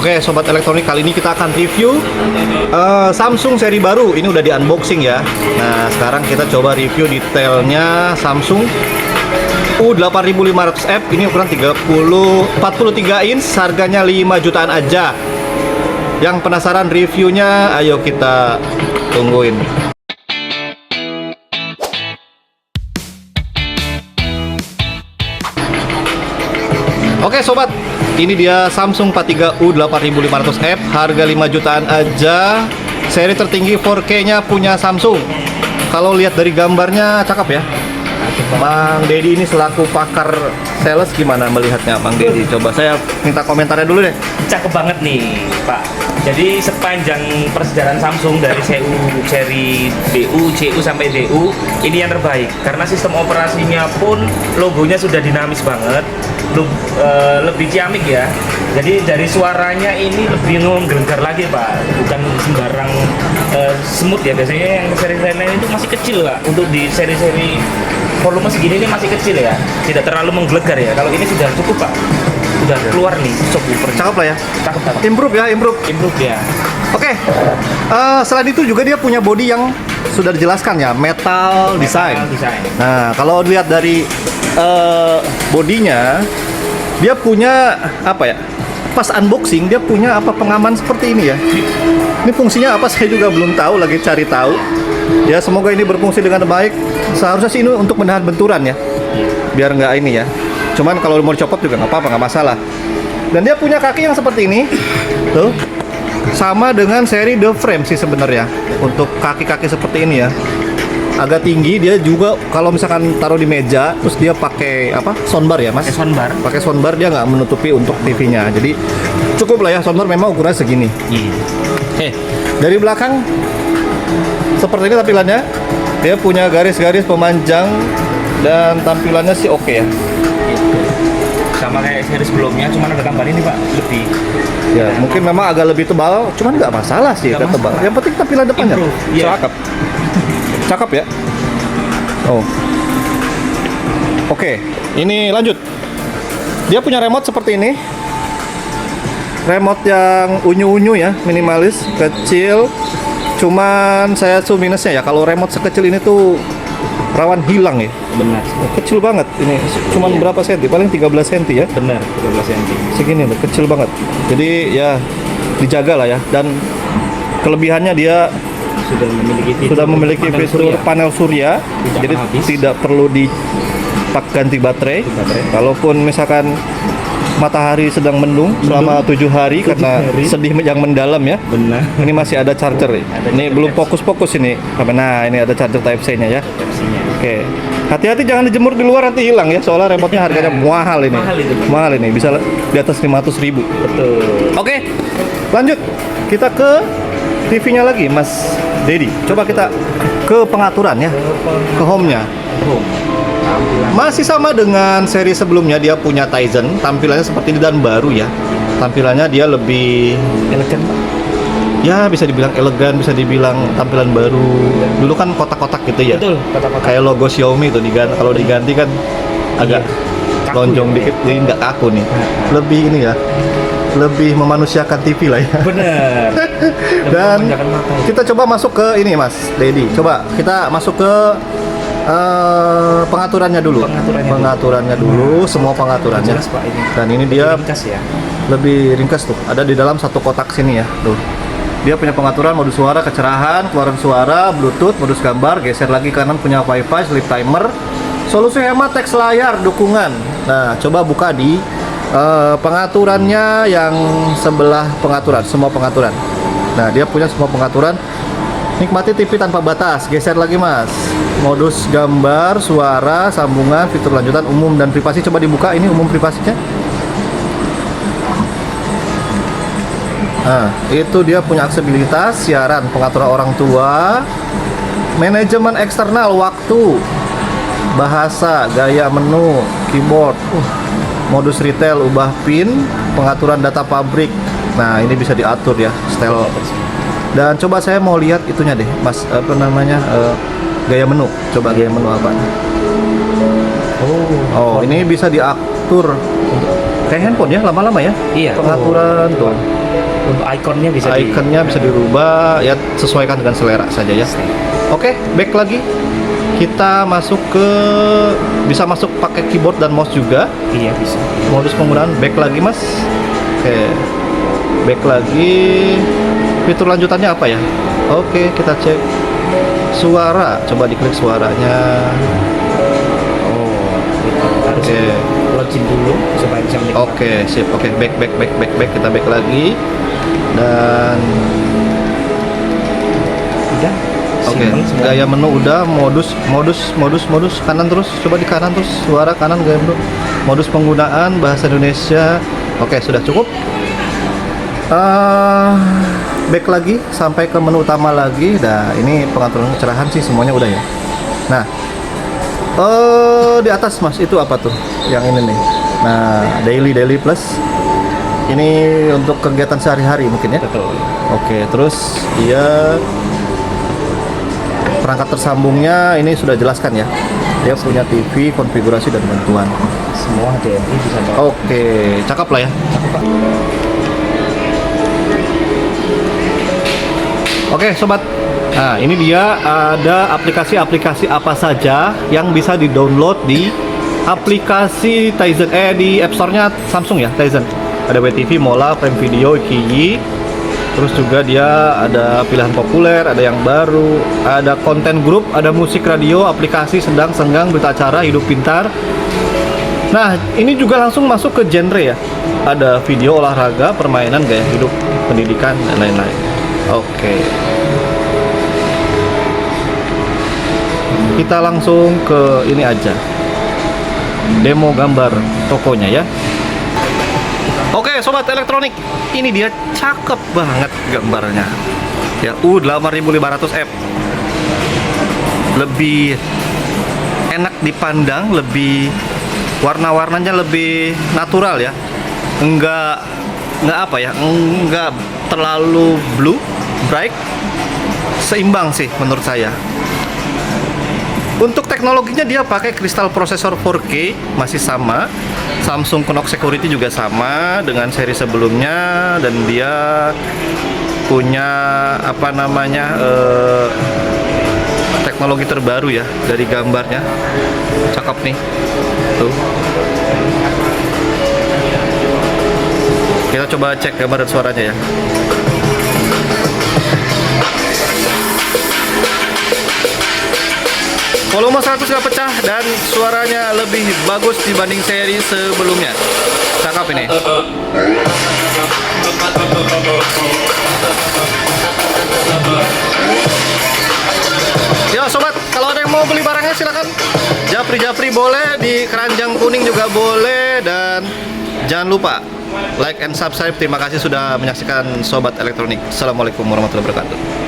Oke, sobat elektronik, kali ini kita akan review Samsung seri baru. Ini udah di unboxing ya. Nah, sekarang kita coba review detailnya Samsung U8500F. Ini ukuran 43 inch, harganya 5 jutaan aja. Yang penasaran reviewnya, ayo kita tungguin. Oke sobat, ini dia Samsung 43 U8500F, harga 5 jutaan aja. Seri tertinggi 4K nya punya Samsung. Kalau lihat dari gambarnya cakep ya. Bang Dedi ini selaku pakar sales gimana melihatnya Bang Dedi? Coba saya minta komentarnya dulu deh. Cakep banget nih Pak. Jadi sepanjang perjalanan Samsung dari seri BU, CU sampai DU, ini yang terbaik. Karena sistem operasinya pun logonya sudah dinamis banget, lebih ciamik ya. Jadi dari suaranya ini lebih menggelegar lagi Pak. Bukan sembarang smooth ya. Biasanya yang seri-seri lain itu masih kecil Pak. Untuk di seri-seri volume segini ini masih kecil ya, tidak terlalu menggelegar ya. Kalau ini sudah cukup Pak, sudah keluar nih subwoofer. Cakep lah ya. Cakep. Improve ya, improve Ya. Oke, selain itu juga dia punya body yang sudah dijelaskan ya, metal design. Nah, kalau lihat dari bodinya, dia punya apa ya? Pas unboxing dia punya apa pengaman seperti ini ya. Ini fungsinya apa saya juga belum tahu, lagi cari tahu. Ya semoga ini berfungsi dengan baik. Seharusnya sih ini untuk menahan benturan ya, biar nggak ini ya. Cuman kalau mau dicopot juga nggak apa-apa, nggak masalah. Dan dia punya kaki yang seperti ini, tuh. Sama dengan seri The Frame sih sebenarnya. Untuk kaki-kaki seperti ini ya, agak tinggi. Dia juga kalau misalkan taruh di meja, terus dia pakai apa? Soundbar ya mas? Pakai soundbar, dia nggak menutupi untuk TV-nya. Jadi cukup lah ya, soundbar memang ukurannya segini. Oke, dari belakang seperti ini tampilannya. Dia punya garis-garis pemanjang dan tampilannya sih oke ya. Sama kayak seri sebelumnya, cuman ada tambahan ini Pak, lebih. Ya, mungkin memang agak lebih tebal, cuman nggak masalah sih agak tebal. Yang penting tampilan depannya cakep. Cakep ya. Oh. Oke, ini lanjut. Dia punya remote seperti ini. Remote yang unyu-unyu ya, minimalis, kecil. Cuman saya zoom minusnya ya, kalau remote sekecil ini tuh rawan hilang ya. Benar. Kecil banget ini. Cuman berapa senti? Paling 13 senti ya. Benar, 13 cm. Segini tuh, kecil banget. Jadi ya dijaga lah ya. Dan kelebihannya dia sudah memiliki fitur panel surya. Jadi tidak perlu ganti baterai. Kalaupun misalkan matahari sedang mendung selama 7 hari karena sedih yang mendalam ya. Benar. Ini masih ada charger ya. Ini belum fokus ini. Nah, ini ada charger Type C-nya ya. Oke. Hati-hati jangan dijemur di luar, nanti hilang ya. Soalnya remote-nya harganya mahal ini. Mahal ini, bisa di atas 500.000. Betul. Oke. Lanjut. Kita ke TV-nya lagi, Mas Dedi. Coba kita ke pengaturan ya. Ke home-nya. Masih sama dengan seri sebelumnya, dia punya Tizen. Tampilannya seperti ini dan baru ya. Tampilannya dia lebih Elegan Pak. Ya bisa dibilang elegan, bisa dibilang tampilan baru. Dulu kan kotak-kotak gitu ya. Betul, kotak-kotak. Kayak logo Xiaomi itu diganti. Kalau diganti kan agak lonjong dikit, jadi nggak kaku nih. Lebih ini ya, lebih memanusiakan TV lah ya. Bener. Dan kita coba masuk ke ini Mas Dedi. Coba kita masuk ke pengaturannya dulu. Semua pengaturannya. Jelas, Pak, ini. Dan ini dia ringkas ya. lebih ringkas tuh. Ada di dalam satu kotak sini ya. Tuh. Dia punya pengaturan modus suara, kecerahan, keluaran suara, Bluetooth, modus gambar, geser lagi kanan punya Wi-Fi, sleep timer, solusi hemat, teks layar, dukungan. Nah, coba buka di pengaturannya yang sebelah pengaturan, semua pengaturan. Nah, dia punya semua pengaturan. Nikmati TV tanpa batas, geser lagi mas. Modus gambar, suara, sambungan, fitur lanjutan, umum dan privasi. Coba dibuka ini umum privasinya. Nah, itu dia punya aksesibilitas, siaran, pengaturan orang tua, manajemen eksternal, waktu, bahasa, gaya menu, keyboard, modus retail, ubah PIN, pengaturan data pabrik. Nah, ini bisa diatur ya, style. Dan coba saya mau lihat itunya deh, Mas, apa namanya, gaya menu. Coba gaya menu apa? Oh, ini bisa diatur kayak handphone ya, lama-lama ya. Iya. Pengaturan tuh. Untuk ikonnya bisa Ikonnya bisa dirubah, ya sesuaikan dengan selera saja ya. Oke, back lagi. Kita masuk ke, bisa masuk pakai keyboard dan mouse juga. Iya bisa. Modus penggunaan back lagi mas. Oke, back lagi. Fitur lanjutannya apa ya? Oke, kita cek suara. Coba diklik suaranya. Oh, harus Oke. login dulu supaya bisa menikmati. Oke, sip. Oke, back. Kita back lagi. Dan Udah. oke, Simple semua. gaya menu udah, modus kanan terus, coba di kanan terus, suara kanan gaya menu, modus penggunaan bahasa Indonesia. Oke, sudah cukup. Back lagi sampai ke menu utama lagi. Nah, ini pengaturan kecerahan sih semuanya udah ya. Nah, di atas mas itu apa tuh? Yang ini nih. Nah, daily plus. Ini untuk kegiatan sehari-hari mungkin ya. Betul. Oke, terus dia perangkat tersambungnya ini sudah jelaskan ya. Dia punya TV, konfigurasi dan bantuan. Semua HDMI bisa bawa. Oke, cakep lah ya. Oke, sobat. Nah, ini dia ada aplikasi-aplikasi apa saja yang bisa di-download di aplikasi Tizen di App Store-nya Samsung ya, Tizen. Ada WTV, Mola, Prime Video, Kiyi. Terus juga dia ada pilihan populer, ada yang baru, ada konten grup, ada musik radio, aplikasi sedang, senggang, berita acara, hidup pintar. Nah, ini juga langsung masuk ke genre ya. Ada video olahraga, permainan, gaya hidup, pendidikan, dan lain-lain. Oke. Kita langsung ke ini aja. Demo gambar tokonya ya. Oke, sobat elektronik, ini dia cakep banget gambarnya. Ya, U8500F. Lebih enak dipandang, lebih warna-warnanya lebih natural ya. Enggak apa ya? Enggak terlalu blue, bright. Seimbang sih menurut saya. Untuk teknologinya dia pakai kristal prosesor 4K, masih sama. Samsung Knox Security juga sama dengan seri sebelumnya, dan dia punya apa namanya teknologi terbaru ya dari gambarnya. Cakep nih. Tuh. Kita coba cek gambar dan suaranya ya. Volume 100 nggak pecah dan suaranya lebih bagus dibanding seri sebelumnya. Cakep ini. Ya sobat, kalau ada yang mau beli barangnya silakan. Japri boleh, di keranjang kuning juga boleh, dan jangan lupa like and subscribe. Terima kasih sudah menyaksikan Sobat Elektronik. Assalamualaikum warahmatullahi wabarakatuh.